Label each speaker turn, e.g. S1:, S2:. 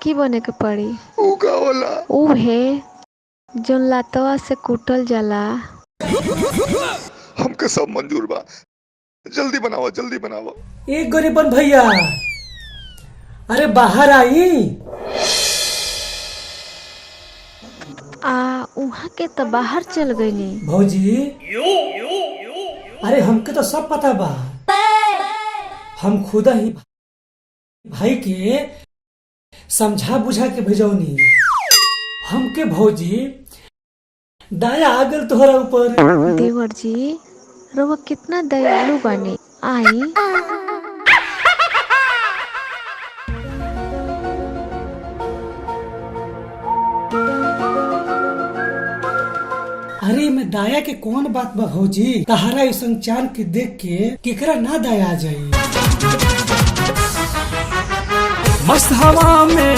S1: लड़की बने के पड़ी।
S2: ऊ का होला?
S1: उहे जौन लातवा से कुटल जाला।
S2: हमके सब मंजूर बा, जल्दी बनावा जल्दी बनावा।
S3: एक गरीबन भैया, अरे बाहर आई।
S1: उहाँ के तो बाहर चल गईनी।
S3: भौजी, अरे हमके तो सब पता बा। हम खुद ही भाई के समझा बुझा के भेजौनी। हमके भौजी दया आ गल तोहरा ऊपर।
S1: देवर जी रउआ कितना दयालु बानी। आई
S3: अरे मैं दाया के कौन बात बा भौजी? तहारा ऐसा चांद के देख के केकरा ना दया आ जाई।
S4: मस्त हवा में